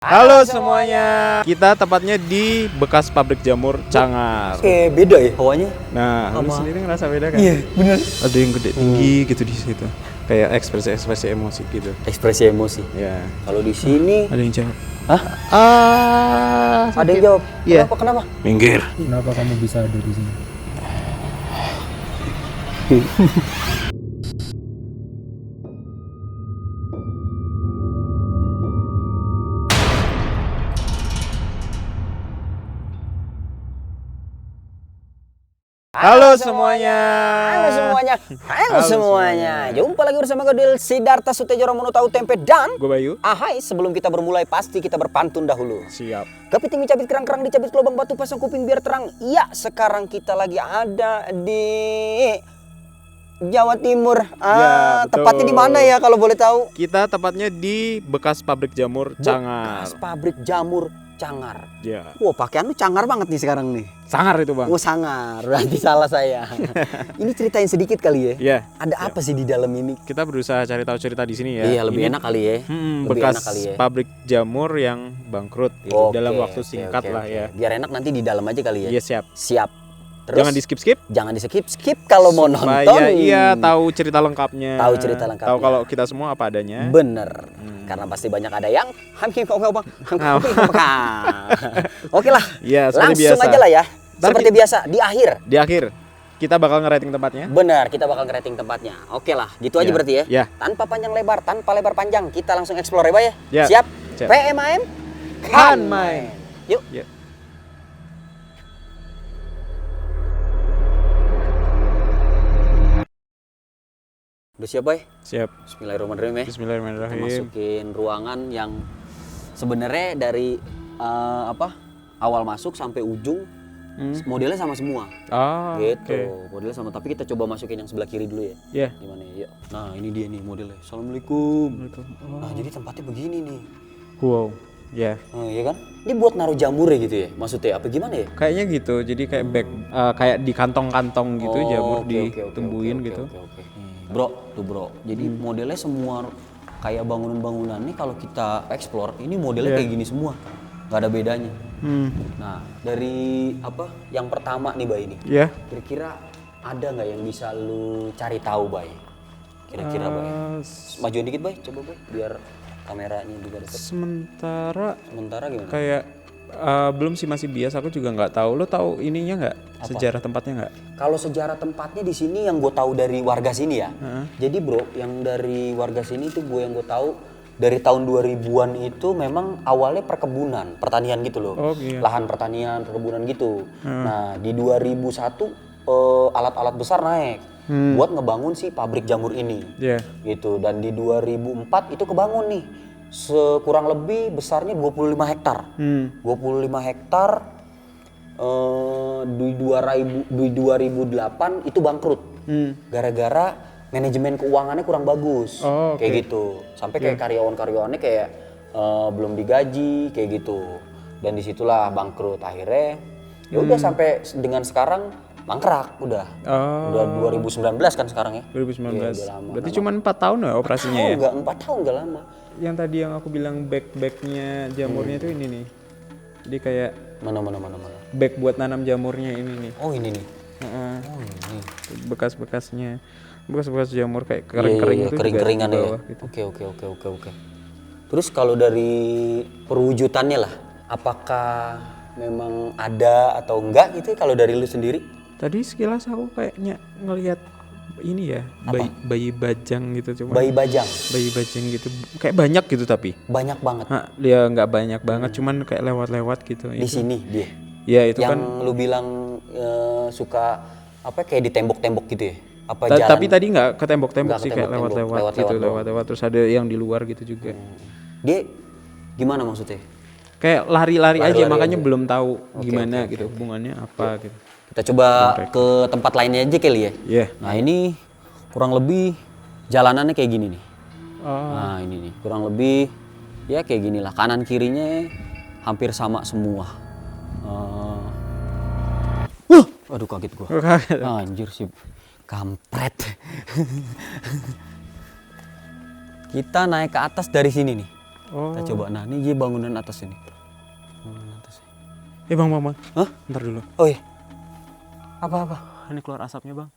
Halo semuanya, kita tepatnya di bekas pabrik jamur Cangar. Oke, beda ya hawanya? Nah, lu sendiri ngerasa beda kan? Iya, bener. Ada yang gede tinggi gitu di situ, kayak ekspresi emosi gitu. Ekspresi emosi. Ya. Kalau di sini, Ada yang jawab. hah? Ada yang jawab. Iya. Kenapa? Minggir. Kenapa kamu bisa ada di sini? Halo semuanya. Halo semuanya. Jumpa lagi bersama gue Dil Sidarta Sutejoro Monotau Tempe dan Gue Bayu. Ahai, sebelum kita bermulai pasti kita berpantun dahulu. Siap. Kepiting cabit kerang-kerang dicabit lubang batu pasang kuping biar terang. Ya, sekarang kita lagi ada di Jawa Timur. Ya, betul. Tepatnya di mana ya kalau boleh tahu? Kita tepatnya di bekas pabrik jamur Cangar. Bekas pabrik jamur Cangar. Ya. Wah, pakaian lu cangar banget nih sekarang nih. Sangar itu, Bang. Oh, sangar. Berarti salah saya. Ini ceritain sedikit kali ya. Iya. Ada apa sih di dalam ini? Kita berusaha cari tahu cerita di sini ya. Iya, lebih Ini enak kali ya. Lebih bekas enak kali ya. pabrik jamur yang bangkrut gitu, Oke, dalam waktu oke, singkat oke, lah oke. ya. Biar enak nanti di dalam aja kali ya. Iya, siap. Siap. Terus Jangan di skip-skip. jangan di skip kalau mau nonton. Supaya iya tahu cerita lengkapnya. Tahu cerita lengkapnya. Tahu kalau kita semua apa adanya. Bener. Karena pasti banyak ada yang Oke lah. Iya, seperti Langsung biasa. aja lah ya. Ntar Seperti biasa di akhir. Di akhir kita bakal ngerating tempatnya. Benar, kita bakal ngerating tempatnya. Oke lah, gitu aja Ya, berarti ya. ya. Tanpa panjang lebar, tanpa lebar panjang, kita langsung explore ya, Bay ya. Ya, Siap? siap. PMAM Kan main. Yuk. Ya. Udah siap, Bay? Siap. Bismillahirrahmanirrahim ya. Kita Bismillahirrahmanirrahim. masukin ruangan yang sebenarnya dari awal masuk sampai ujung modelnya sama semua. Ah, Gitu. oke. Modelnya sama, tapi kita coba masukin yang sebelah kiri dulu ya. Ya. Gimana ya? Yuk. Nah, ini dia nih modelnya. Assalamualaikum. Nah, jadi tempatnya begini nih. Wow. Ya. Oh, iya kan? Ini buat naruh jamur ya gitu ya? Maksudnya apa gimana ya? Kayaknya gitu. Jadi kayak kayak di kantong-kantong gitu Oh, jamur oke, ditumbuhin oke, gitu. oke. Bro, tuh bro. Jadi modelnya semua kayak bangunan-bangunan nih kalau kita explore, ini modelnya kayak gini semua. Nggak ada bedanya. Nah, dari yang pertama nih, Bay ini. Ya. Kira-kira ada nggak yang bisa lu cari tahu, Bay? Kira-kira, Bay. Majuin dikit, Bay. Coba, Bay. Biar kameranya juga dekat. Sementara Gimana? kayak belum sih, masih biasa. Aku juga nggak tahu. Lo tahu ininya nggak? Sejarah tempatnya nggak? Kalau sejarah tempatnya di sini yang gue tahu dari warga sini ya. Jadi bro, yang dari warga sini itu yang gue tahu dari tahun 2000-an itu memang awalnya perkebunan, pertanian gitu loh. Oh, iya. Lahan pertanian, perkebunan gitu. Nah, di 2001 alat-alat besar naik buat ngebangun si pabrik jamur ini. Ya. Gitu. Dan di 2004 itu kebangun nih. Sekurang lebih besarnya 25 hektar. 25 hektar di 2008 itu bangkrut. Gara-gara manajemen keuangannya kurang bagus. Oh, oke. Kayak gitu. Sampai kayak karyawan-karyawannya kayak belum digaji kayak gitu. Dan disitulah bangkrut akhirnya. Ya udah sampai dengan sekarang mangkrak udah. Oh. Udah 2019 kan sekarang ya. 2019. Iya, udah lama. Berarti cuma 4 tahun ya operasinya ya? Enggak, 4 tahun enggak lama. Yang tadi yang aku bilang back-backnya jamurnya itu ini nih. Jadi kayak Mana. back buat nanam jamurnya ini nih. Oh, ini nih. Heeh. Oh, ini. Bekas-bekasnya. Bekas-bekas jamur kayak kering-kering Iya, itu kering-keringan juga di ya. bawah gitu. Oke. Terus kalau dari perwujudannya lah, apakah memang ada atau enggak gitu kalau dari lu sendiri? Tadi sekilas aku kayaknya ngelihat ini ya, bayi bajang gitu cuma. Bayi bajang. Bayi bajang gitu. Kayak banyak gitu tapi. Banyak banget Dia nggak banyak banget, cuman kayak lewat-lewat gitu. di sini dia. Ya itu Yang kan. lu bilang suka kayak di tembok-tembok gitu ya? Apa jalan? Tapi tadi nggak ke tembok-tembok Nggak ke sih, kayak tembok-tembok, lewat-lewat gitu, lewat-lewat. Terus ada yang di luar gitu juga. Dia gimana maksudnya? Kayak lari-lari aja, Lari-lari makanya aja. belum tahu gimana gitu hubungannya apa gitu. Kita coba ke tempat lainnya aja kali ya. Iya. Nah, ini kurang lebih jalanannya kayak gini nih. Oh. Nah, ini nih kurang lebih ya kayak gini lah. Kanan kirinya hampir sama semua. Aduh, kaget gua. Anjir sih, kampret. Kita naik ke atas dari sini nih. Oh. Kita coba. Nah, ini dia bangunan atas ini. Bangunan atas. Bang. Hah? Ntar dulu. Oh iya. Apa? Ini keluar asapnya, Bang.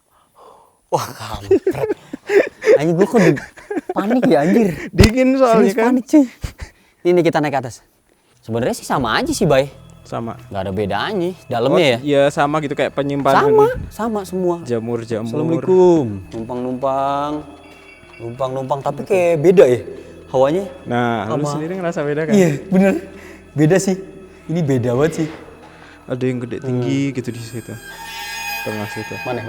Wah, kampret. Anjir, gue kok panik ya anjir. Dingin soalnya Serius kan. panik cuy. Ini kita naik ke atas. Sebenarnya sih sama aja sih, Bay. Sama. Nggak ada bedanya. Dalamnya ya? Iya, sama gitu kayak penyimpanan. Sama semua. Jamur. Assalamualaikum. Numpang. Tapi kayak beda ya hawanya. Nah, lu Sama. sendiri ngerasa beda kan? Iya, bener. Beda sih. Ini beda banget sih. Ada yang gede tinggi gitu di situ. Tengah situ. Mana?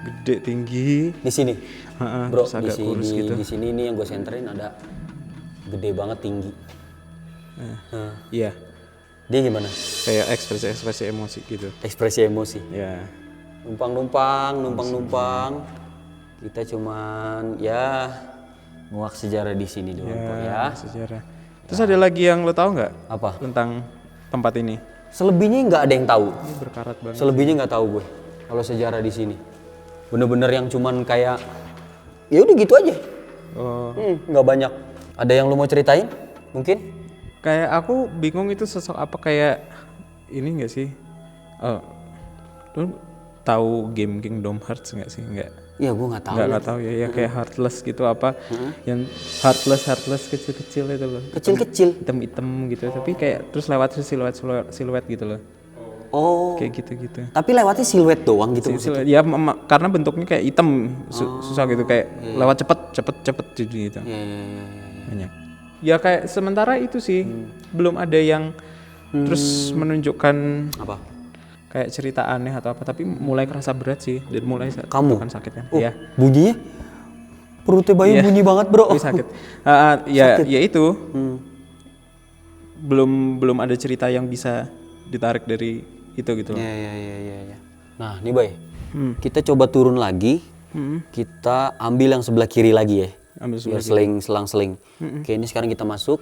Gede tinggi. Di sini. Heeh, Bro, terus agak kurus gitu. di sini nih yang gue senterin ada gede banget tinggi. Nah, Iya. dia gimana? Kayak ekspresi emosi gitu. Ekspresi emosi. Ya. Numpang. Kita cuman ya nguak sejarah di sini dulu ya. Sejarah. Terus ada lagi yang lo tahu nggak Apa? tentang tempat ini? Selebihnya nggak ada yang tahu. Ini berkarat banget. Selebihnya nggak tahu gue. Kalau sejarah di sini, bener-bener yang cuman kayak, ya udah gitu aja. Oh. Nggak banyak. Ada yang lu mau ceritain? Mungkin? Kayak aku bingung itu sosok apa, kayak ini nggak sih? Lo tahu game Kingdom Hearts nggak sih? Nggak. Iya, gue nggak tahu. Nggak tahu ya. Ya kayak Heartless gitu apa? Yang Heartless kecil-kecil itu loh. Kecil-kecil. Hitam-hitam gitu. Tapi kayak terus lewat siluet gitu loh. Oh. Kayak gitu-gitu. Tapi lewatnya siluet doang gitu maksudnya. Ya karena bentuknya kayak hitam, susah gitu, kayak lewat cepet gitu. Iya. Banyak. Ya kayak sementara itu sih belum ada yang terus menunjukkan Apa? kayak cerita aneh atau apa, tapi mulai kerasa berat sih dan mulai Kamu? kan sakit kan. Oh, Iya. bunyinya? Perutnya bayi bunyi banget, bro. Tapi sakit. Ya itu. Belum ada cerita yang bisa ditarik dari itu gitu loh. Iya. Nah, nih Bay. Kita coba turun lagi. Kita ambil yang sebelah kiri lagi ya. Ambil Biar selang-seling. Oke, ini sekarang kita masuk.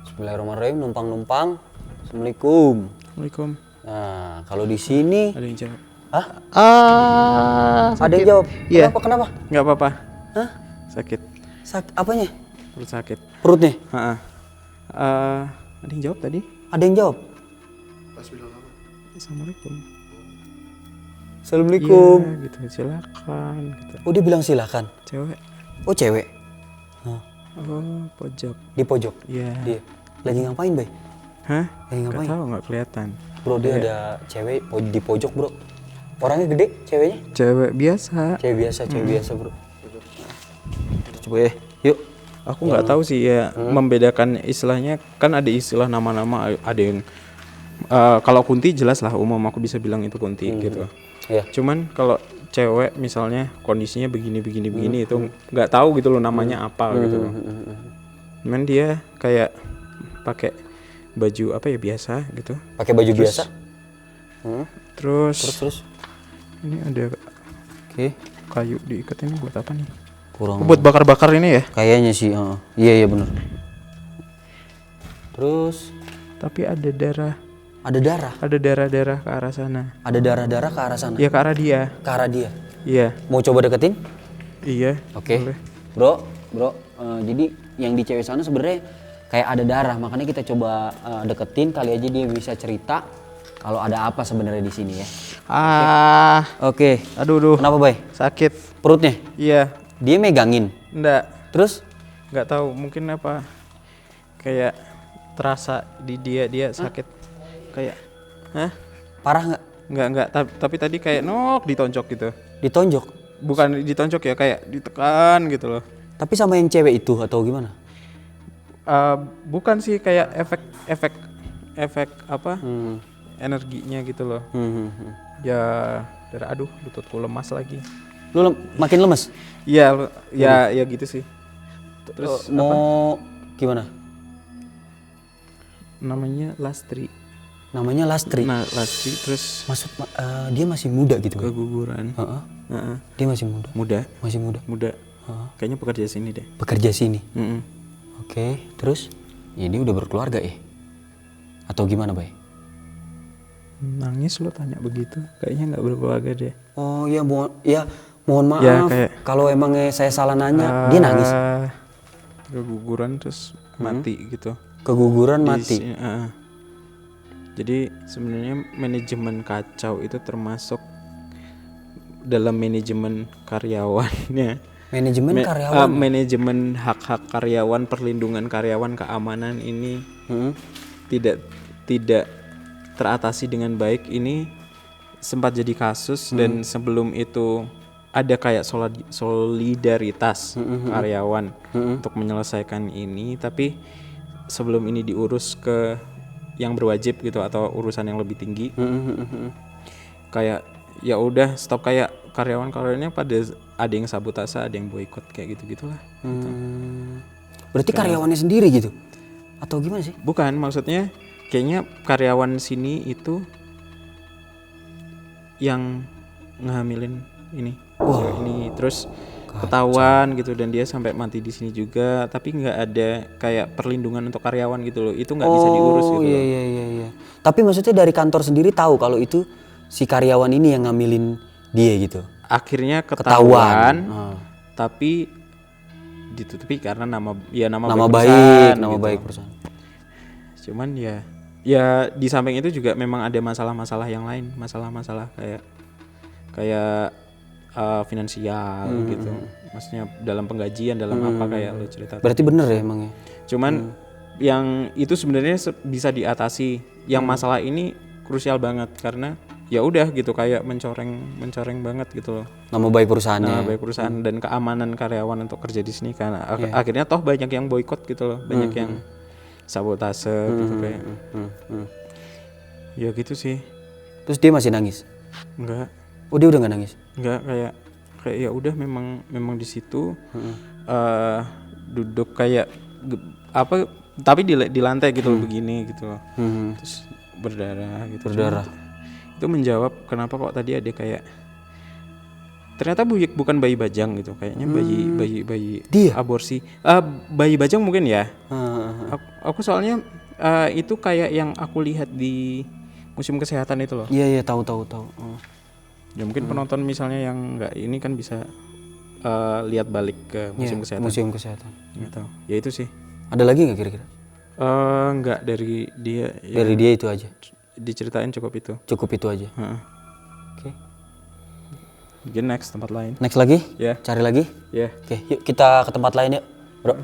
Bismillahirrahmanirrahim, numpang. Assalamualaikum. Assalamualaikum. Nah, kalau di sini, Ada yang jawab. hah? Sakit. Ada yang jawab. Iya. Kenapa? Nggak apa-apa. Hah? Sakit. Apanya? Perut sakit. Perutnya? Ada yang jawab tadi? Ada yang jawab. Assalamualaikum. Assalamualaikum. Iya, gitu. Silakan. Gitu. Oh, dia bilang silakan. Cewek. Oh, cewek. Hah. Oh, pojok. Di pojok. Iya. Dia lagi ngapain, Bay? Hah? Lagi Nggak ngapain? tahu, nggak kelihatan. Bro, dia ada cewek di pojok, bro. Orangnya gede, ceweknya? Cewek biasa. Cewek biasa, bro. Kita coba ya, yuk. Aku nggak tahu sih ya membedakan istilahnya, kan ada istilah nama-nama, ada yang kalau Kunti jelas lah umum, aku bisa bilang itu Kunti gitu. Iya. Cuman kalau cewek misalnya kondisinya begini itu nggak tahu gitu loh namanya apa gitu loh. Cuman dia kayak pakai baju apa ya biasa gitu. Pakai baju biasa. Terus ini ada Oke. kayu diikat, ini buat apa nih? Kurang. Oh, buat bakar-bakar ini ya? Kayaknya sih, iya benar. Terus Tapi ada darah. ada darah. Ada darah-darah ke arah sana. Ada darah-darah ke arah sana. Ya ke arah dia. Ke arah dia. Iya. Mau coba deketin? Iya. Oke. boleh. Bro, jadi yang di cewek sana sebenarnya kayak ada darah, makanya kita coba deketin, kali aja dia bisa cerita kalau ada apa sebenarnya di sini ya. Oke. Aduh. Kenapa, Bay? Sakit. Perutnya? Iya. Dia megangin. Enggak. Terus? Nggak tahu, mungkin apa? Kayak terasa di dia sakit. Kayak Parah nggak? Enggak, tapi tadi kayak ditonjok gitu. Ditonjok? Bukan ditonjok ya, kayak ditekan gitu loh. Tapi sama yang cewek itu atau gimana? Bukan sih, kayak efek apa? Energinya gitu loh. Ya, aduh, lututku lemas lagi. Lu makin lemes? Iya, ya gitu sih. Terus mau gimana? Namanya Lastri. Namanya Lastri. Nah, Lastri terus Dia masih muda gitu, Bay? keguguran. Dia masih muda. Masih muda. Kayaknya pekerja sini deh. Bekerja sini. Oke. Terus ini udah berkeluarga ya? Atau gimana, Bay? Nangis lo tanya begitu, kayaknya nggak berkeluarga deh. Oh iya, mohon maaf Ya, kayak- kalau emangnya saya salah nanya. Dia nangis. keguguran terus mati gitu. Keguguran Di mati. sini, jadi sebenarnya manajemen kacau itu termasuk dalam manajemen karyawannya. Manajemen karyawan. Manajemen hak-hak karyawan, perlindungan karyawan, keamanan ini tidak teratasi dengan baik. Ini sempat jadi kasus dan sebelum itu ada kayak solidaritas karyawan untuk menyelesaikan ini, tapi sebelum ini diurus ke yang berwajib gitu atau urusan yang lebih tinggi, kayak ya udah stop, kayak karyawannya pada ada yang sabotase, ada yang boikot kayak gitu-gitulah. Berarti karyawannya sendiri gitu? Atau gimana sih? Bukan, maksudnya kayaknya karyawan sini itu yang ngehamilin ini. Ini terus ketahuan gitu dan dia sampai mati di sini juga, tapi nggak ada kayak perlindungan untuk karyawan gitu loh. Itu nggak bisa diurus gitu. Iya. Tapi maksudnya dari kantor sendiri tahu kalau itu si karyawan ini yang ngambilin dia gitu. Akhirnya ketahuan. Tapi ditutupi karena nama baik gitu. baik perusahaan. Cuman ya di samping itu juga memang ada masalah-masalah yang lain, masalah-masalah kayak finansial gitu. Maksudnya dalam penggajian, dalam apa kayak lo cerita. Berarti bener ya emang ya. Cuman yang itu sebenarnya bisa diatasi. Yang masalah ini krusial banget karena ya udah gitu kayak mencoreng banget gitu loh. Nama baik perusahaannya. Nama baik perusahaan dan keamanan karyawan untuk kerja di sini kan. Akhirnya toh banyak yang boikot gitu loh, banyak yang sabotase gitu kayak. Ya gitu sih. Terus dia masih nangis? Enggak. Oh, dia udah nggak nangis? Enggak, kayak ya udah memang di situ duduk kayak apa, tapi di lantai gitu loh, begini gitu loh. Terus berdarah gitu. Berdarah. Itu menjawab kenapa kok tadi ada kayak ternyata bukan bayi bajang gitu, kayaknya bayi dia aborsi. Bayi bajang mungkin ya. Aku soalnya itu kayak yang aku lihat di museum kesehatan itu loh. Iya tahu. Ya mungkin penonton misalnya yang nggak ini kan bisa lihat balik ke museum kesehatan. Museum kesehatan. Nggak tahu. Ya itu sih. Ada lagi nggak kira-kira? Nggak, dari dia. Dari dia itu aja. Diceritain cukup itu. Cukup itu aja. Oke. Mungkin next tempat lain. Next lagi? Ya. Cari lagi? Ya. Oke, yuk kita ke tempat lain yuk, bro.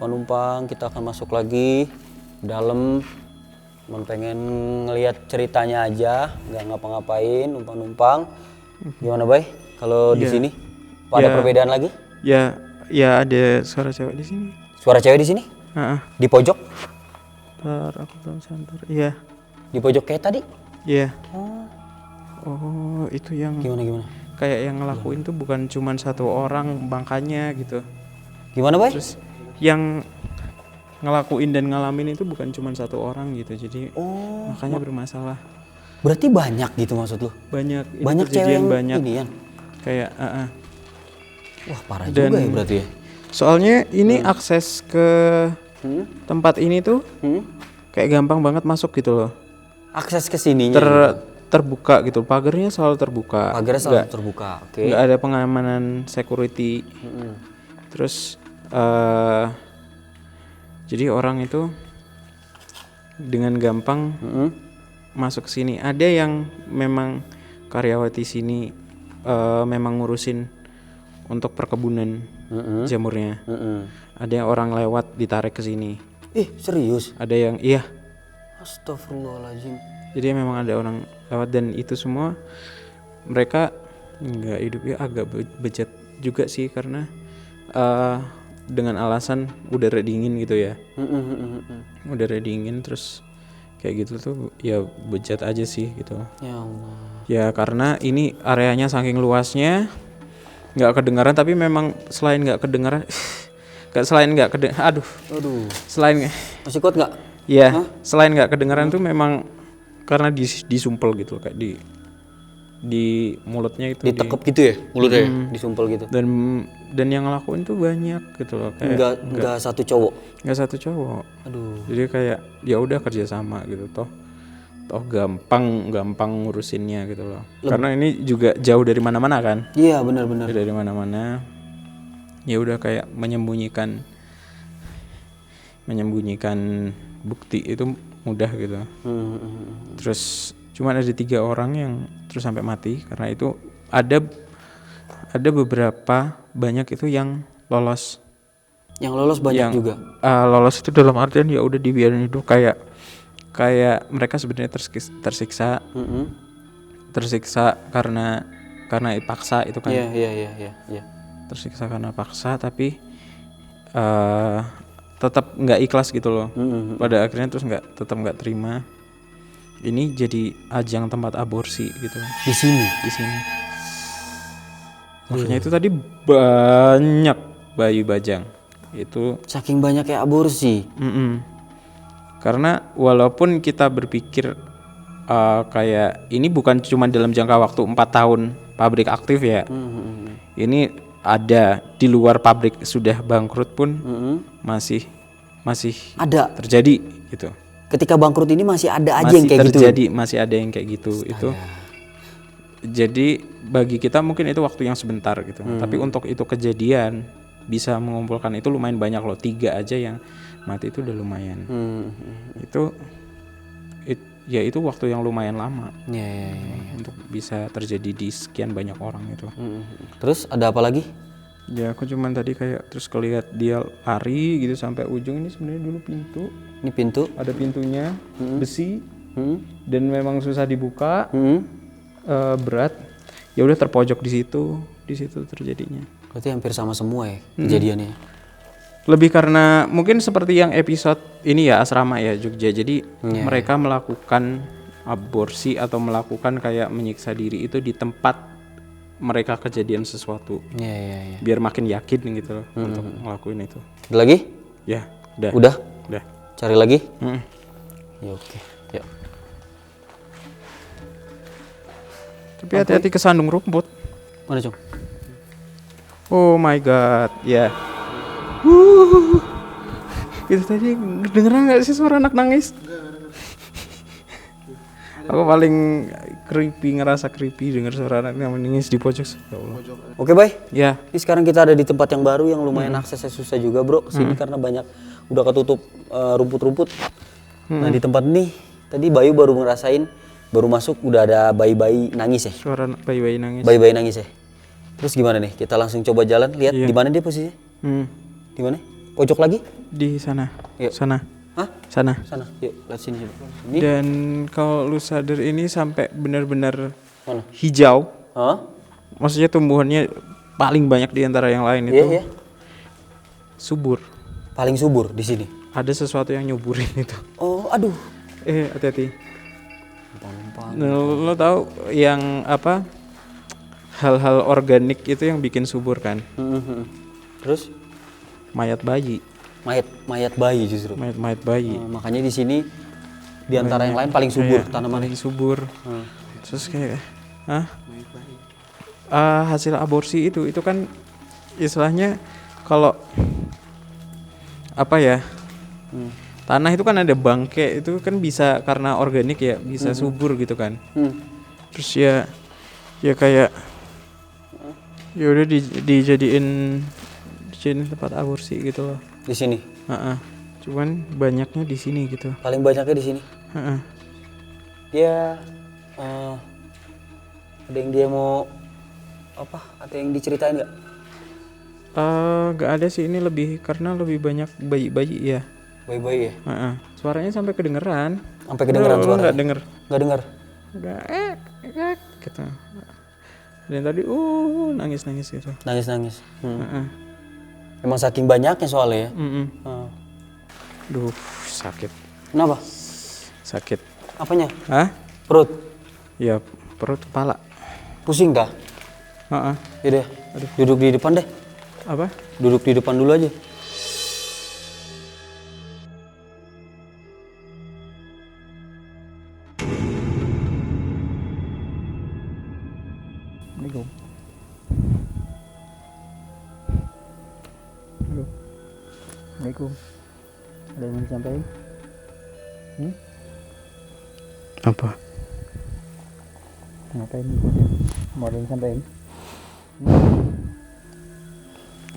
Penumpang, kita akan masuk lagi dalam. Pengen ngelihat ceritanya aja, nggak ngapa-ngapain, numpang-numpang. Gimana, Bay? Kalau di sini ada perbedaan lagi? Ya ada suara cewek di sini. Suara cewek di sini? Di pojok? Ntar aku belum santar. Iya. Di pojok kayak tadi? Iya. Oh, itu yang Gimana? kayak yang ngelakuin tuh bukan cuman satu orang, makanya gitu. Gimana, Bay? Terus yang ngelakuin dan ngalamin itu bukan cuma satu orang gitu, jadi makanya bermasalah. Berarti banyak gitu maksud lu? Banyak Cewek yang banyak ini ya? kayak Wah, parah dan juga ya berarti ya. soalnya ini akses ke tempat ini tuh kayak gampang banget masuk gitu loh. Akses ke sininya gitu. Terbuka gitu, pagarnya selalu terbuka. Pagarnya selalu terbuka. Oke. Nggak ada pengamanan security. Terus jadi orang itu dengan gampang masuk ke sini. Ada yang memang karyawati sini memang ngurusin untuk perkebunan jamurnya. Ada yang orang lewat ditarik ke sini. Serius? Ada yang iya. Astagfirullahaladzim. Jadi memang ada orang lewat dan itu semua mereka nggak hidupnya agak bejat juga sih karena dengan alasan udara dingin gitu ya. Udara dingin terus kayak gitu tuh ya bejat aja sih gitu. Ya Allah. Ya karena ini areanya saking luasnya nggak kedengaran, tapi memang selain nggak kedengaran selain Masih kuat nggak? ya selain nggak kedengaran tuh memang karena disumpel gitu kayak di mulutnya itu ditekep gitu ya mulutnya disumpel gitu. Dan yang ngelakuin tuh banyak gitu loh, kayak nggak satu cowok. Nggak satu cowok. Aduh. Jadi kayak ya udah kerja sama gitu toh gampang ngurusinnya gitu loh. Karena ini juga jauh dari mana-mana kan. Iya benar. Dari mana-mana. ya udah kayak menyembunyikan bukti itu mudah gitu. Terus cuman ada 3 orang yang terus sampai mati karena itu ada beberapa banyak itu yang lolos. Yang lolos banyak juga. Lolos itu dalam artian ya udah dibiarin hidup, kayak mereka sebenarnya tersiksa karena paksa itu kan. Iya. Tersiksa karena paksa tapi tetap nggak ikhlas gitu loh. Pada akhirnya terus tetap nggak terima. Ini jadi ajang tempat aborsi gitu. Di sini. Makanya itu tadi banyak bayi bajang. Itu Saking banyaknya aborsi. karena walaupun kita berpikir kayak ini bukan cuma dalam jangka waktu 4 tahun pabrik aktif ya. Ini ada di luar pabrik sudah bangkrut pun masih Ada. terjadi gitu. Ketika bangkrut ini masih ada aja yang kayak gitu. Masih ada yang kayak gitu. Itu jadi bagi kita mungkin itu waktu yang sebentar gitu. Tapi untuk itu kejadian bisa mengumpulkan itu lumayan banyak loh. 3 aja yang mati itu udah lumayan. Itu waktu yang lumayan lama. Iya. Untuk bisa terjadi di sekian banyak orang itu. Terus ada apa lagi? Ya aku cuman tadi kayak terus kelihat dia lari gitu sampai ujung. Ini sebenarnya dulu pintu. Ini pintu. Ada pintunya besi dan memang susah dibuka. Berat. Ya udah terpojok di situ terjadinya. Berarti hampir sama semua ya kejadiannya. Lebih karena mungkin seperti yang episode ini ya asrama ya Jogja. Jadi mereka melakukan aborsi atau melakukan kayak menyiksa diri itu di tempat mereka kejadian sesuatu. Iya. Biar makin yakin gitu loh untuk ngelakuin itu. Ada lagi? Ya, udah. Udah? Udah. Cari lagi? Ya oke. Ya. Tapi hati-hati kesandung rumput. Mana, Cung? Oh my god, ya. Itu tadi kedengeran nggak sih suara anak nangis? Aku paling ngerasa creepy denger suara anak nangis di pojok. Ya Allah. Oke, Bay. Ya. Ini sekarang kita ada di tempat yang baru yang lumayan aksesnya susah juga, Bro. Sini karena banyak udah ketutup rumput-rumput. Nah, di tempat ini tadi Bayu baru ngerasain, baru masuk udah ada bayi-bayi nangis ya. Suara bayi-bayi nangis. Bayi-bayi nangis ya. Terus gimana nih? Kita langsung coba jalan, lihat di mana dia posisinya? Di mana? Pojok lagi? Di sana. Yuk. Sana. Hah? Sana. Sana. Yuk, lihat sini. Ini Dan kalau lu sadar ini sampai benar-benar mana? hijau. Hah? Maksudnya tumbuhannya paling banyak di antara yang lain itu. Iya. Subur. Paling subur di sini. Ada sesuatu yang nyuburin itu. Oh, aduh. Hati-hati. Numpang-numpang. Nah, lo tahu yang apa? Hal-hal organik itu yang bikin subur kan? Terus Mayat bayi. mayat bayi justru. Mayat bayi. Makanya di sini di antara yang lain paling subur tanamannya. Paling subur. Terus kayak hasil aborsi itu kan istilahnya kalau apa ya? Tanah itu kan ada bangke, itu kan bisa karena organik ya, bisa subur gitu kan. Terus ya kayak ya udah dijadiin tempat aborsi gitu loh. Di sini. Cuman banyaknya di sini gitu. Paling banyaknya di sini. Dia ada yang dia mau apa? Ada yang diceritain nggak? Gak ada sih, ini lebih karena lebih banyak bayi-bayi ya. Bayi-bayi ya. Suaranya sampai kedengeran. Sampai kedengeran suara. Nggak denger? Nggak dengar. Nggak gitu. Dan tadi nangis gitu. Nangis. Emang saking banyaknya soalnya ya. Duh, sakit. Kenapa? Sakit. Apanya? Hah? Perut. Ya perut, kepala. Pusing kah? Yaudah. Duduk di depan deh. Apa? Duduk di depan dulu aja. Assalamualaikum. Ada yang mau disampaikan? Apa? Ngapain nih? Mau ada yang disampaikan?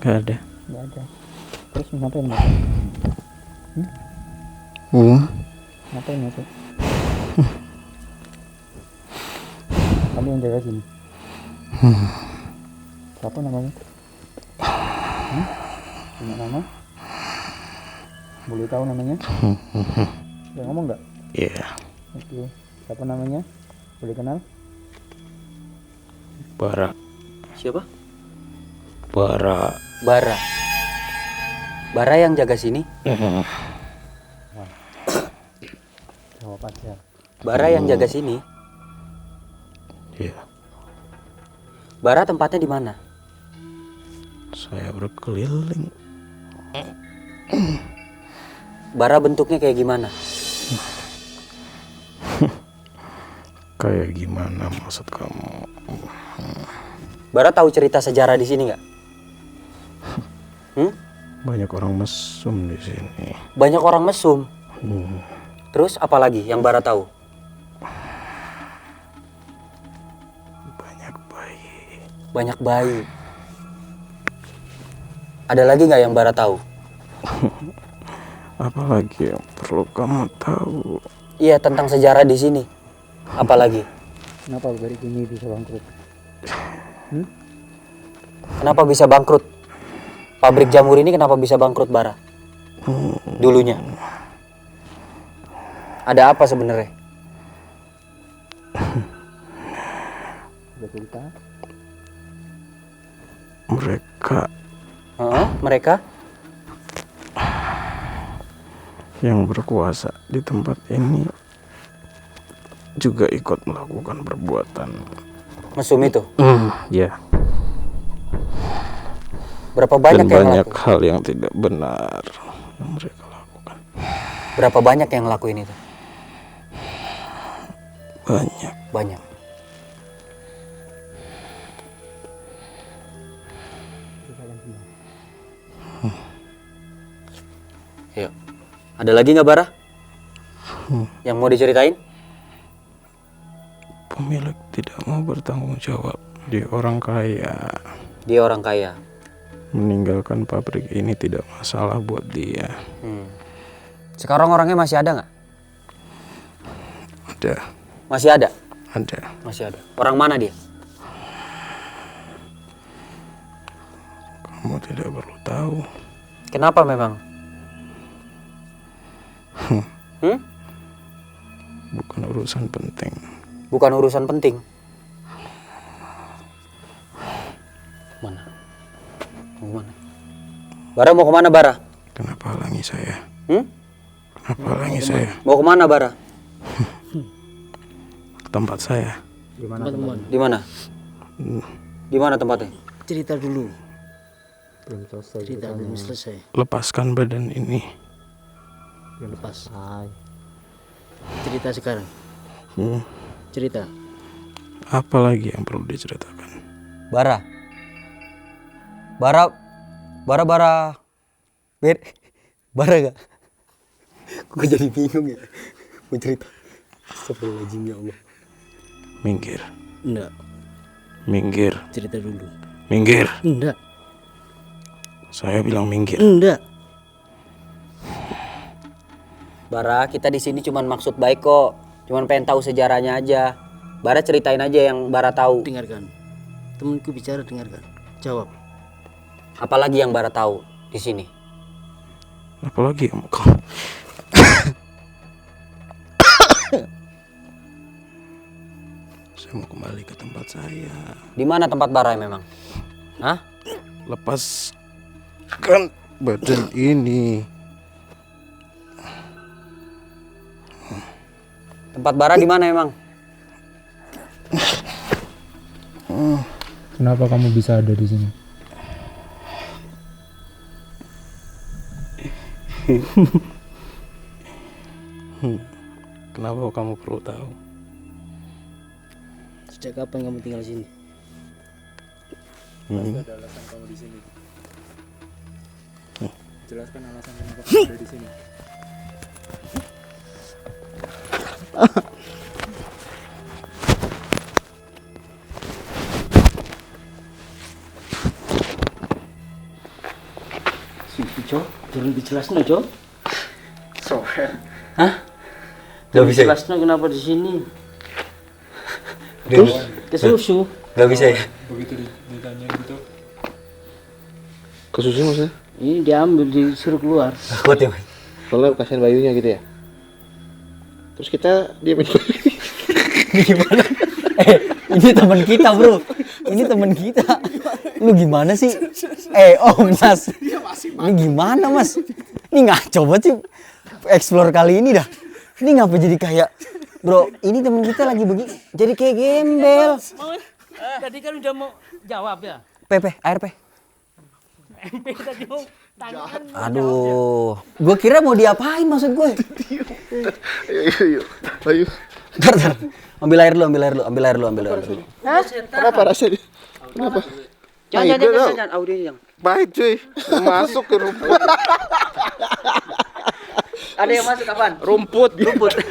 Nggak ada. Nggak ada. Terus ngapain Mas? Ngapain Mas? Kamu yang jaga sini. Siapa namanya? Punya nama? Boleh tahu namanya? Udah ngomong nggak? Iya. Oke. Siapa namanya? Boleh kenal? Bara. Siapa? Bara. Bara. Bara yang jaga sini? Jawab aja. Bara yang jaga sini? Iya. Bara tempatnya di mana? Saya berkeliling. Bara bentuknya kayak gimana? Kayak gimana maksud kamu? Bara tahu cerita sejarah di sini nggak? Banyak orang mesum di sini. Banyak orang mesum. Terus apa lagi yang Bara tahu? Banyak bayi. Banyak bayi. Ada lagi nggak yang Bara tahu? Apalagi yang perlu kamu tahu? Iya, tentang sejarah di sini. Apalagi? Kenapa pabrik ini bisa bangkrut? Kenapa bisa bangkrut? Pabrik jamur ini kenapa bisa bangkrut, Bara? Dulunya. Ada apa sebenarnya? Ada cerita? Mereka? Yang berkuasa di tempat ini juga ikut melakukan perbuatan Mesum itu? ya. Berapa banyak Dan yang banyak laku? hal yang tidak benar yang mereka lakukan. Berapa banyak yang lakuin itu? Banyak. Banyak. Yuk. Ada lagi nggak, Bara? Yang mau diceritain? Pemilik tidak mau bertanggung jawab. Dia orang kaya. Dia orang kaya. Meninggalkan pabrik ini tidak masalah buat dia. Sekarang orangnya masih ada nggak? Ada. Masih ada? Ada. Masih ada. Orang mana dia? Kamu tidak perlu tahu. Kenapa memang? Bukan urusan penting. Bukan urusan penting. Mana? Mau mana? Bara mau kemana, Bara? Kenapa halangi saya? Kenapa halangi Mau saya? Mau kemana, Bara? Ke tempat saya. Di mana? Di mana? Di mana tempatnya? Cerita dulu, Belum selesai. cerita belum selesai. Lepaskan badan ini. Belum selesai. Cerita sekarang, cerita. Apa lagi yang perlu diceritakan? Bara. Bara. Bara gak? Gue jadi bingung ya. Mau cerita. Astagfirullahaladzim ya Allah. Minggir. Enggak, Minggir. cerita dulu. Minggir. Enggak, Saya bilang minggir. enggak. Bara, kita di sini cuman maksud baik kok. Cuman pengen tahu sejarahnya aja. Bara ceritain aja yang Bara tahu. Dengarkan, temanku bicara, dengarkan. Jawab. Apalagi yang Bara tahu di sini? Apalagi yang kau? Saya mau kembali ke tempat saya. Di mana tempat Bara memang? Hah? Lepaskan badan ini. Tempat Bara di mana emang? Kenapa kamu bisa ada di sini? Kenapa kamu perlu tahu? Sejak kapan kamu tinggal sini? Ada alasan kamu di sini. Jelaskan alasan kenapa kamu ada di sini. Cok, turun dijelaskan Cok. Hah? Gak Turun bisa. dijelaskan kenapa di sini. Terus ke susu. Gak bisa ya? Begitu ditanya gitu. Ke susu maksudnya? Ini diambil disuruh keluar. Kuat ya Mas? Soalnya kasihan bayunya gitu ya. Terus kita diamin. Ini gimana? Ini teman kita bro. Ini teman kita. Lu gimana sih? Mas. Ini gimana Mas? Ini nggak coba sih explore kali ini dah. Ini ngapa jadi kayak bro? Ini teman kita lagi begini. Jadi kayak gembel. Tadi kan udah mau jawab ya. ARP. MP tadi mau tanya kan. Aduh, gue kira mau diapain maksud gue? Ayo. Bentar. Ambil air dulu. Kenapa rasanya? Kenapa? Jangan audio yang. Baik cuy. Masuk ke rumput. Ada yang masuk kapan? Rumput.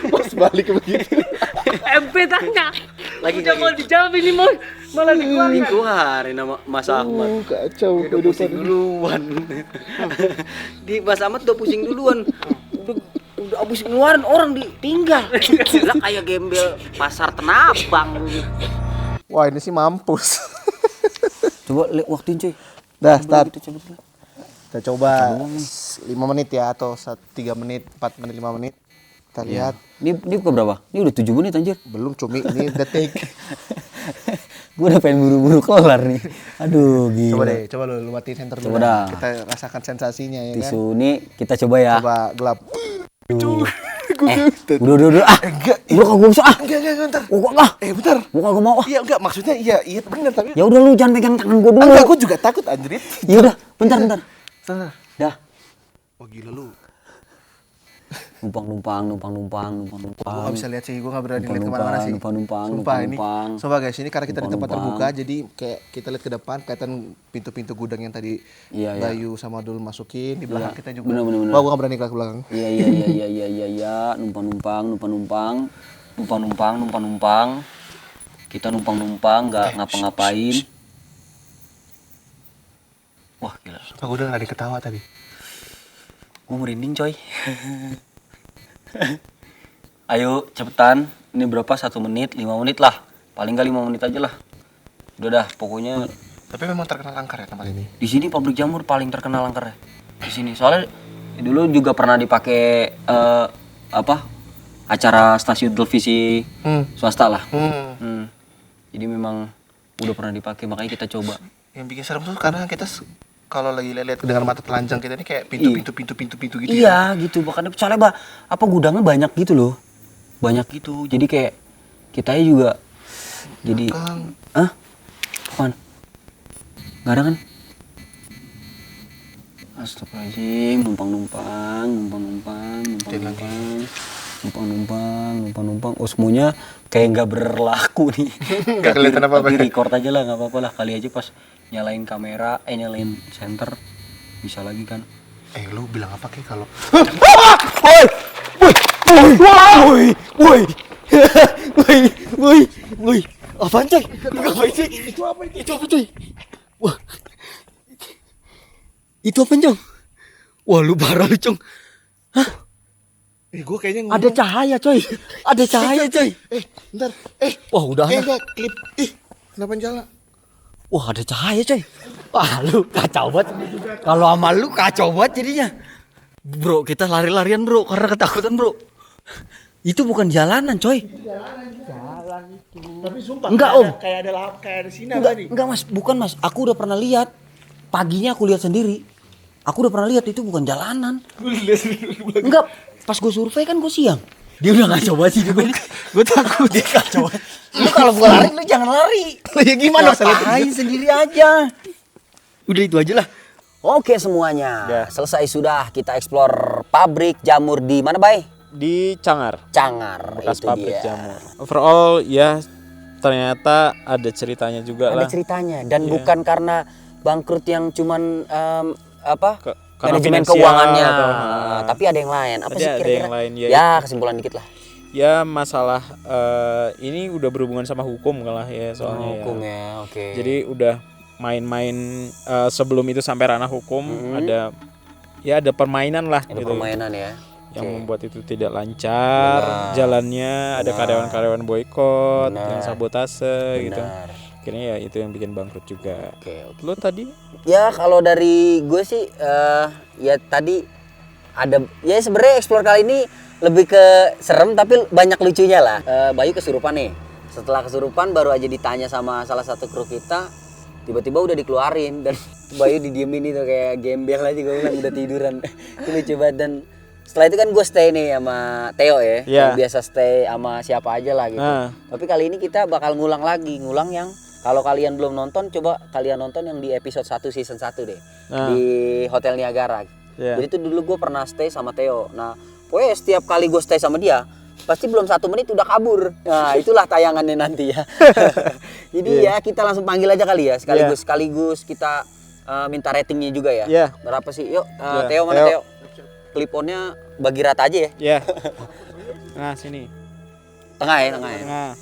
Pas balik ke begitu. MP tanya. Udah mau dijawab ini malah dikeluarin. Dikeluarin nama Mas Ahmad. Kacau Udah pusing duluan. Di Mas Ahmad udah pusing duluan. Udah abis ngeluarin orang ditinggal. Lah kayak gembel pasar Tenabang. Wah ini sih mampus. Coba waktuin cuy. Dah start. Gitu, coba. Kita coba 5 menit ya atau 3 menit, 4 menit, 5 menit. Kita lihat. Ini ke berapa? Ini udah 7 menit anjir. Belum cumi ini detik. Gue udah pengen buru-buru kelar nih. Aduh gila. Coba lu matiin center dulu. Coba dah. Kita rasakan sensasinya ya kan. Tisu ini kita coba ya. Coba gelap. Udah. Enggak. Udah kagak bisa ah. Enggak, bentar. Oh, kok ah? Bentar. Gua kagak mau ah. Iya, enggak maksudnya iya benar tapi. Ya udah lu jangan pegang tangan gua dulu. Enggak, gua juga takut anjrit. Ya udah, bentar. Dah. Oh gila lu. Numpang. Gua gak bisa lihat sih, gua gak berani lihat Numpang, kemana-mana sih. numpang. Sumpah ini. Coba guys, ini karena kita di tempat Numpang. terbuka, jadi kayak kita lihat ke depan, kelihatan pintu-pintu gudang yang tadi Iya. Bayu sama Dul masukin di belakang kita juga. Bener. Wah, gua gak berani ke belakang. Iya. Numpang. Kita numpang nggak ngapa-ngapain. Wah gila. Aku udah gak ada ketawa tadi. Gue merinding coy. Ayo cepetan. Ini berapa? 1 menit, 5 menit lah. Paling nggak 5 menit aja lah. Udah dah, pokoknya. Tapi memang terkenal angker ya tempat ini. Di sini pabrik jamur paling terkenal angkernya. Di sini soalnya dulu juga pernah dipakai acara stasiun televisi swasta lah. Jadi memang udah pernah dipakai, makanya kita coba. Yang bikin serem tuh karena kita kalau lagi lihat dengan mata telanjang kita ini kayak pintu gitu iya, gitu. Makanya soalnya gudangnya banyak gitu loh. Banyak gitu. Jadi kayak kita juga jadi apaan? Gak ada kan? Astagfirullahaladzim, numpang. Oh semuanya kayak nggak berlaku nih. Nggak kelihatan apa-apa. Tapi record aja lah, nggak apa-apa lah. Kali aja pas nyalain kamera, nyalain center bisa lagi kan. Lu bilang apa kayak kalau Woi, apaan coy? itu apa cuy? Wah, itu apa Cong? Wah lu parah lu Cong. Gue kayaknya Ada cahaya coy. bentar. Wah udah. Enggak klip. Kenapa nyala? Wah ada cahaya coy. Wah lu kacau banget. Kalau sama lu kacau banget jadinya. Bro kita lari-larian bro karena ketakutan bro. Itu bukan jalanan coy. Tapi sumpah Enggak om. kayak ada sinar tadi. Enggak mas, bukan mas. Aku udah pernah lihat. Paginya aku lihat sendiri. Aku udah pernah lihat itu bukan jalanan. Enggak, pas gue survei kan gue siang. Dia udah ngaco banget sih gue takut dia kacau. Lu kalau gue lari lu jangan lari. Ya gimana? Ngapain sendiri aja. Udah itu aja lah. Oke semuanya, selesai sudah kita explore pabrik jamur di mana Bay? Di Cangar. itu Bekas pabrik dia. jamur. Overall ya ternyata ada ceritanya juga lah. Ada ceritanya dan bukan karena bangkrut yang cuman karena manajemen finansial keuangannya, atau, tapi ada yang lain. Apa Tadi sih ada kira-kira? yang lain, ya kesimpulan dikit lah. Ya masalah ini udah berhubungan sama hukum kan lah ya soalnya. Hukum ya, oke. Jadi udah main-main sebelum itu sampai ranah hukum ada ya ada permainan lah Ada gitu. permainan ya. Yang membuat itu tidak lancar jalannya, ada karyawan-karyawan boykot, yang sabotase gitu. Akhirnya ya itu yang bikin bangkrut juga. Oke. Lo tadi? Ya kalau dari gue sih ya tadi ada ya sebenarnya explore kali ini lebih ke serem tapi banyak lucunya lah. Bayu kesurupan nih. Setelah kesurupan baru aja ditanya sama salah satu kru kita, tiba-tiba udah dikeluarin dan Bayu didiemin itu kayak gembel aja, gue bilang udah tiduran. Itu lucu banget. Dan setelah itu kan gue stay nih sama Theo ya, yang biasa stay sama siapa aja lah gitu. Tapi kali ini kita bakal ngulang yang kalau kalian belum nonton, coba kalian nonton yang di episode 1 season 1 deh. Di Hotel Niagara. Jadi itu dulu gue pernah stay sama Theo. Nah, pokoknya setiap kali gue stay sama dia, pasti belum 1 menit udah kabur. Nah, itulah tayangannya nanti ya. Jadi ya kita langsung panggil aja kali ya. Sekaligus kita minta ratingnya juga ya. Berapa sih? Yuk, Theo mana Theo? Clip on-nya bagi rata aja ya. Iya. Nah, sini. Tengah ya. Nah,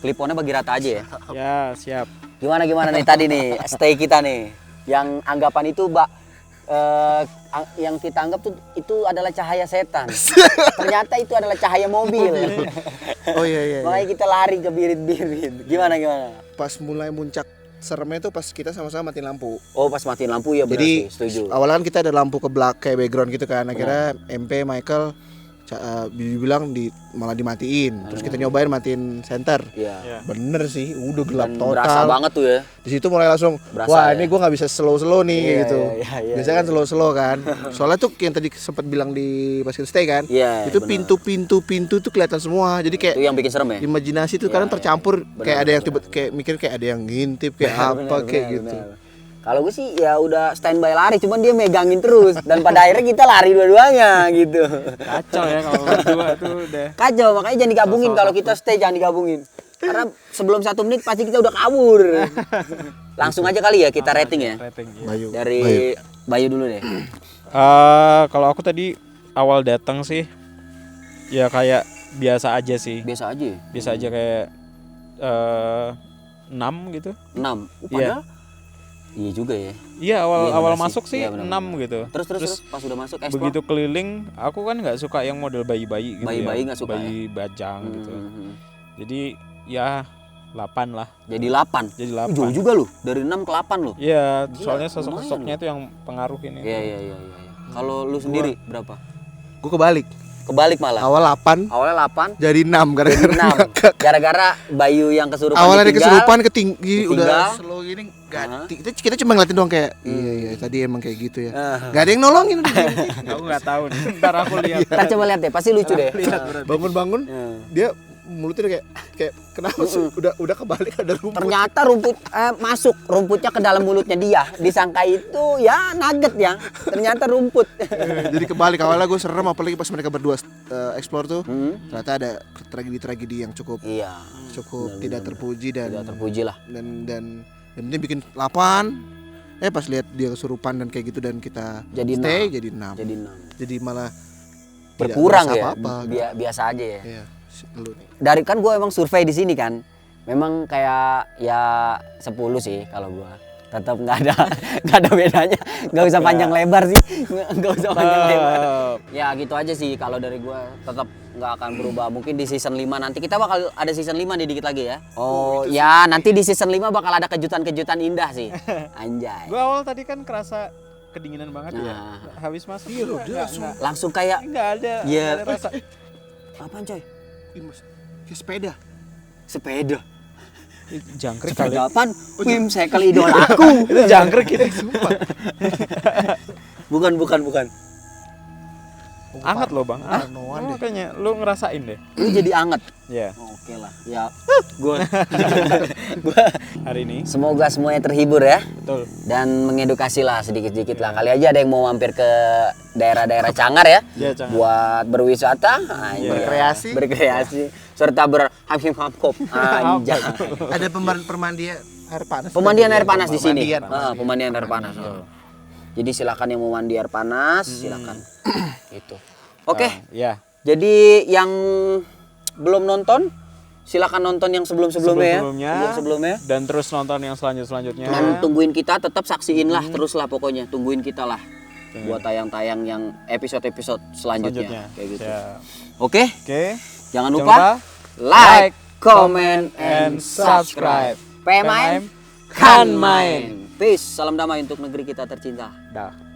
Clip on-nya bagi rata aja ya. ya siap. Gimana nih tadi nih stay kita nih. Yang anggapan itu yang kita anggap tuh itu adalah cahaya setan. Ternyata itu adalah cahaya mobil. Oh iya. Makanya kita lari ke birit-birit. Gimana? Pas mulai muncak seremnya itu pas kita sama-sama matiin lampu. Oh, pas matiin lampu ya benar Jadi sih, setuju. awalnya kan kita ada lampu ke belakang kayak background gitu kan. Akhirnya MP Michael bilang malah dimatiin. Terus kita nyobain matiin center. Iya. Bener sih, udah gelap Dan total. berasa banget tuh ya. Di situ mulai langsung, Berasa wah ya. ini gue nggak bisa slow nih gitu. Iya. Biasanya kan slow kan. Soalnya tuh yang tadi sempat bilang di pas kita stay kan, Iya, itu bener. pintu tuh kelihatan semua. Jadi kayak Itu yang bikin serem ya. imajinasi tuh kadang tercampur, kayak ada yang tiba kayak mikir kayak ada yang ngintip kayak apa kayak gitu. Bener. Kalau gue sih ya udah standby lari, cuman dia megangin terus dan pada akhirnya kita lari dua-duanya gitu. Kacau ya kalau berdua tuh udah. Kacau, makanya jangan digabungin kalau kita stay, jangan digabungin. Karena sebelum 1 menit pasti kita udah kabur. Langsung aja kali ya kita rating ya. Rating, ya. Bayu. Dari Bayu dulu deh. Kalau aku tadi awal datang sih ya kayak biasa aja sih. Biasa aja. Biasa aja kayak 6 gitu. 6. Padahal iya juga ya. Iya, Iya, awal bener masuk sih. sih Iya, 6 bener. gitu. Terus pas udah masuk explore. Begitu keliling, aku kan nggak suka yang model bayi-bayi gitu. Bayi-bayi ya. nggak suka Bayi bajang gitu. Mhm. Jadi ya 8 lah. Jadi 8. Jadi 8. Jauh juga lu. Dari 6 ke 8 lu. Iya, Gila, soalnya lumayan sosok-sosoknya itu yang pengaruh ini. Iya. Kalau lu sendiri berapa? Gue kebalik. Kebalik malah. Awal 8 Awalnya 8 jadi 6 jadi gara-gara 6. Gara-gara Bayu yang kesurupan awalnya dia ditinggal. kesurupan ketinggi udah ditinggal. slow gini kita cuma ngeliatin doang kayak iya tadi emang kayak gitu ya. Nggak ada yang nolongin udah gini. Aku nggak tahu nih. Ntar aku lihat. Kita coba lihat deh, pasti lucu deh. Bangun dia mulutnya kayak kenapa sih udah kebalik ada rumput. Ternyata rumput masuk rumputnya ke dalam mulutnya dia. Disangka itu ya nugget ya. Ternyata rumput. Jadi kebalik awalnya gue serem apalagi pas mereka berdua explore tuh. Ternyata ada tragedi-tragedi yang cukup tidak terpuji dan Tidak terpuji lah. dan dia bikin 8. Pas lihat dia kesurupan dan kayak gitu dan kita Jadi stay 6. jadi 6. Jadi malah tidak Berkurang merasa ya. apa-apa. Biasa aja ya. Iya, lu nih. Dari kan gue emang survei di sini kan. Memang kayak ya 10 sih kalau gue. Tetap nggak ada bedanya. Nggak usah panjang lebar sih. Nggak usah panjang lebar. Ya gitu aja sih kalau dari gue, tetap nggak akan berubah. Mungkin di season 5 nanti kita bakal ada season 5 nih dikit lagi ya. Oh ya nanti di season 5 bakal ada kejutan-kejutan indah sih. Anjay. Gua awal tadi kan kerasa kedinginan banget ya. Habis masuk Iya loh, dia Langsung kayak nggak ada, Iya. nggak ada rasa. apaan coy? Kayak sepeda. Sepeda. Jangkrik kali. Sepeda apaan? Wim cycle idola aku. Itu jangkrik ini sumpah. Bukan. Anget loh bang. Parnoan deh. Kayaknya lu ngerasain deh. Lu jadi anget. Ya. Oke lah. Ya. Gua Hari ini. semoga semuanya terhibur ya. Betul. Dan mengedukasi lah sedikit-sedikit lah. Kali aja ada yang mau mampir ke daerah-daerah Cangar ya. Iya, Cangar. Buat berwisata, berkreasi, serta berhamham-hamkop. Anjay. Ada permandian air panas. Pemandian air panas di sini. Pemandian. Pemandian air panas. Jadi silakan yang mau mandi air panas, silakan. Itu. Oke. Ya. Jadi yang belum nonton, silakan nonton yang sebelum-sebelumnya ya. Sebelum-sebelumnya. Dan terus nonton yang selanjutnya. Dan tungguin kita, tetap saksiin lah terus lah pokoknya. Tungguin kita lah. buat tayang-tayang yang episode-episode selanjutnya. Kayak gitu. Siap. Oke, Oke. jangan lupa like, comment, and subscribe. PMIM kan main. Peace, salam damai untuk negeri kita tercinta. Dah.